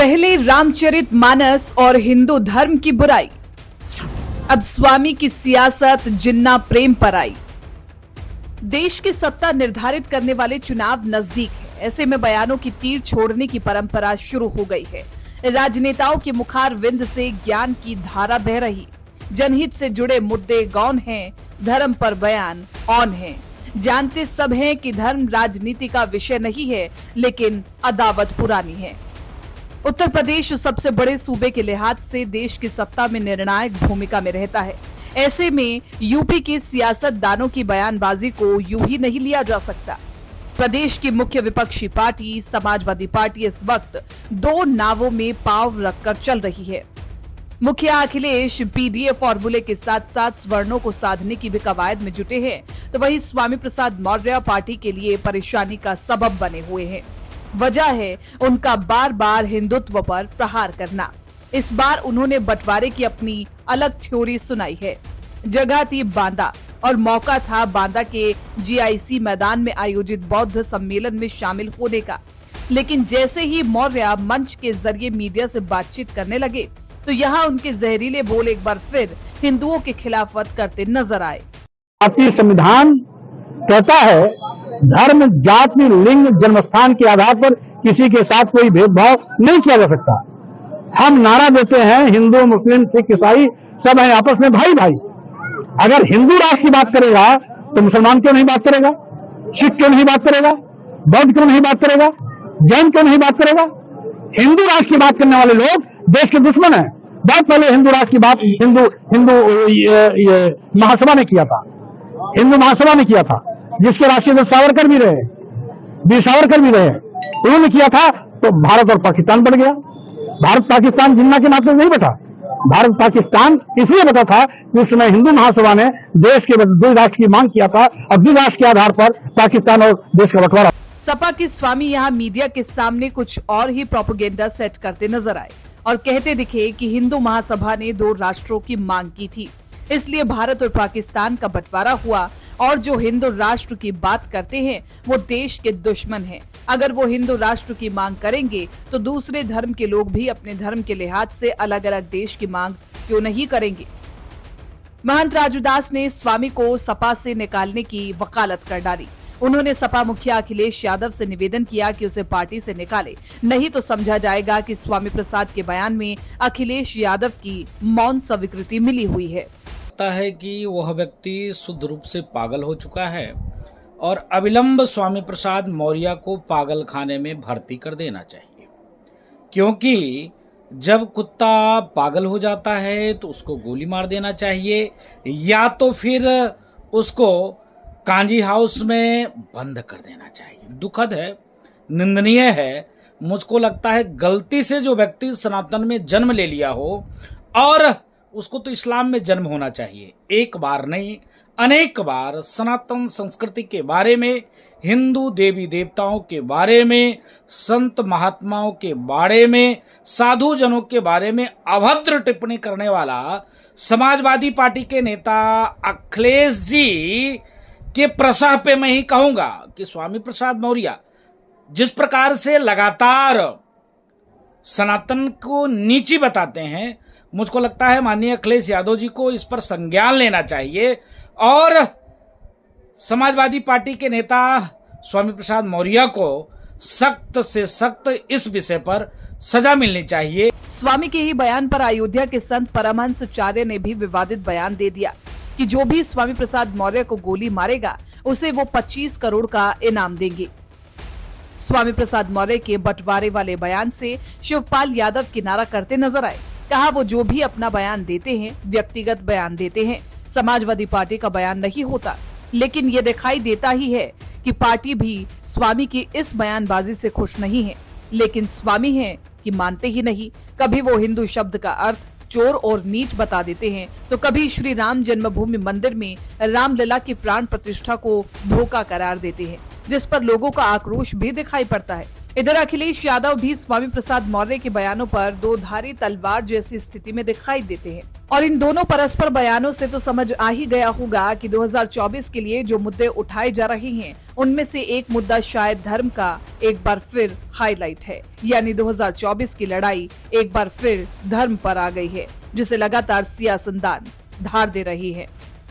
पहले रामचरितमानस और हिंदू धर्म की बुराई, अब स्वामी की सियासत जिन्ना प्रेम पर आई। देश की सत्ता निर्धारित करने वाले चुनाव नजदीक है। ऐसे में बयानों की तीर छोड़ने की परंपरा शुरू हो गई है। राजनेताओं के मुखार विंद से ज्ञान की धारा बह रही। जनहित से जुड़े मुद्दे गौन हैं, धर्म पर बयान ऑन है। जानते सब हैं कि धर्म राजनीति का विषय नहीं है, लेकिन अदावत पुरानी है। उत्तर प्रदेश सबसे बड़े सूबे के लिहाज से देश की सत्ता में निर्णायक भूमिका में रहता है। ऐसे में यूपी के सियासतदानों की बयानबाजी को यूं ही नहीं लिया जा सकता। प्रदेश की मुख्य विपक्षी पार्टी समाजवादी पार्टी इस वक्त दो नावों में पांव रखकर चल रही है। मुखिया अखिलेश पीडीए फॉर्मूले के साथ साथ स्वर्णों को साधने की भी कवायद में जुटे हैं, तो वहीं स्वामी प्रसाद मौर्य पार्टी के लिए परेशानी का सबब बने हुए हैं। वजह है उनका बार बार हिंदुत्व पर प्रहार करना। इस बार उन्होंने बंटवारे की अपनी अलग थ्योरी सुनाई है। जगह थी बांदा और मौका था बांदा के जीआईसी मैदान में आयोजित बौद्ध सम्मेलन में शामिल होने का। लेकिन जैसे ही मौर्य मंच के जरिए मीडिया से बातचीत करने लगे, तो यहाँ उनके जहरीले बोल एक बार फिर हिंदुओं के खिलाफत करते नजर आए। भारतीय संविधान कहता है धर्म, जाति, लिंग, जन्मस्थान के आधार पर किसी के साथ कोई भेदभाव नहीं किया जा सकता। हम नारा देते हैं हिंदू, मुस्लिम, सिख, ईसाई सब हैं आपस में भाई भाई। अगर हिंदू राष्ट्र की बात करेगा तो मुसलमान क्यों नहीं बात करेगा? सिख क्यों नहीं बात करेगा? बौद्ध क्यों नहीं बात करेगा? जैन क्यों नहीं बात करेगा? हिंदू राष्ट्र की बात करने वाले लोग देश के दुश्मन हैं। बहुत पहले हिंदू राष्ट्र की बात हिंदू महासभा ने किया था। हिंदू महासभा ने किया था, जिसके राष्ट्रीय अध्यक्ष सावरकर भी रहे, वीर सावरकर भी रहे। उन्होंने किया था तो भारत और पाकिस्तान बढ़ गया। भारत पाकिस्तान जिन्ना के नाते नहीं बटा। भारत पाकिस्तान इसलिए बता था कि उस समय हिंदू महासभा ने देश के द्विराष्ट्र की मांग किया था और द्विराष्ट्र के आधार पर पाकिस्तान और देश का बंटवारा। सपा के स्वामी यहाँ मीडिया के सामने कुछ और ही प्रोपेगेंडा सेट करते नजर आए और कहते दिखे कि हिंदू महासभा ने दो राष्ट्रों की मांग की थी, इसलिए भारत और पाकिस्तान का बंटवारा हुआ। और जो हिंदू राष्ट्र की बात करते हैं वो देश के दुश्मन हैं। अगर वो हिंदू राष्ट्र की मांग करेंगे तो दूसरे धर्म के लोग भी अपने धर्म के लिहाज से अलग अलग देश की मांग क्यों नहीं करेंगे। महंत राजूदास ने स्वामी को सपा से निकालने की वकालत कर डाली। उन्होंने सपा मुखिया अखिलेश यादव से निवेदन किया कि उसे पार्टी से निकाले, नहीं तो समझा जाएगा कि स्वामी प्रसाद के बयान में अखिलेश यादव की मौन स्वीकृति मिली हुई है। है कि वह व्यक्ति शुद्ध रूप से पागल हो चुका है और अविलंब स्वामी प्रसाद मौर्य को पागल खाने में भर्ती कर देना चाहिए, क्योंकि जब कुत्ता पागल हो जाता है तो उसको गोली मार देना चाहिए या तो फिर उसको कांजी हाउस में बंद कर देना चाहिए। दुखद है, निंदनीय है। मुझको लगता है गलती से जो व्यक्ति सनातन में जन्म ले लिया हो, और उसको तो इस्लाम में जन्म होना चाहिए, एक बार नहीं अनेक बार सनातन संस्कृति के बारे में, हिंदू देवी देवताओं के बारे में, संत महात्माओं के बारे में, साधु जनों के बारे में अभद्र टिप्पणी करने वाला समाजवादी पार्टी के नेता अखिलेश जी के प्रसाह पे मैं ही कहूंगा कि स्वामी प्रसाद मौर्य जिस प्रकार से लगातार सनातन को नीची बताते हैं, मुझको लगता है माननीय अखिलेश यादव जी को इस पर संज्ञान लेना चाहिए और समाजवादी पार्टी के नेता स्वामी प्रसाद मौर्य को सख्त से सख्त इस विषय पर सजा मिलनी चाहिए। स्वामी के ही बयान पर अयोध्या के संत परमहंसाचार्य ने भी विवादित बयान दे दिया कि जो भी स्वामी प्रसाद मौर्य को गोली मारेगा उसे वो 25 करोड़ का इनाम देंगे। स्वामी प्रसाद मौर्य के बंटवारे वाले बयान से शिवपाल यादव किनारा करते नजर आए। कहा वो जो भी अपना बयान देते हैं व्यक्तिगत बयान देते हैं, समाजवादी पार्टी का बयान नहीं होता। लेकिन ये दिखाई देता ही है कि पार्टी भी स्वामी की इस बयानबाजी से खुश नहीं है। लेकिन स्वामी हैं कि मानते ही नहीं। कभी वो हिंदू शब्द का अर्थ चोर और नीच बता देते हैं, तो कभी श्री राम जन्मभूमि मंदिर में रामलला की प्राण प्रतिष्ठा को धोखा करार देते हैं, जिस पर लोगों का आक्रोश भी दिखाई पड़ता है। इधर अखिलेश यादव भी स्वामी प्रसाद मौर्य के बयानों पर दो धारी तलवार जैसी स्थिति में दिखाई देते हैं और इन दोनों परस्पर बयानों से तो समझ आ ही गया होगा कि 2024 के लिए जो मुद्दे उठाए जा रहे हैं उनमें से एक मुद्दा शायद धर्म का एक बार फिर हाईलाइट है। यानी 2024 की लड़ाई एक बार फिर धर्म पर आ गई है, जिसे लगातार सियासतदान धार दे रही है।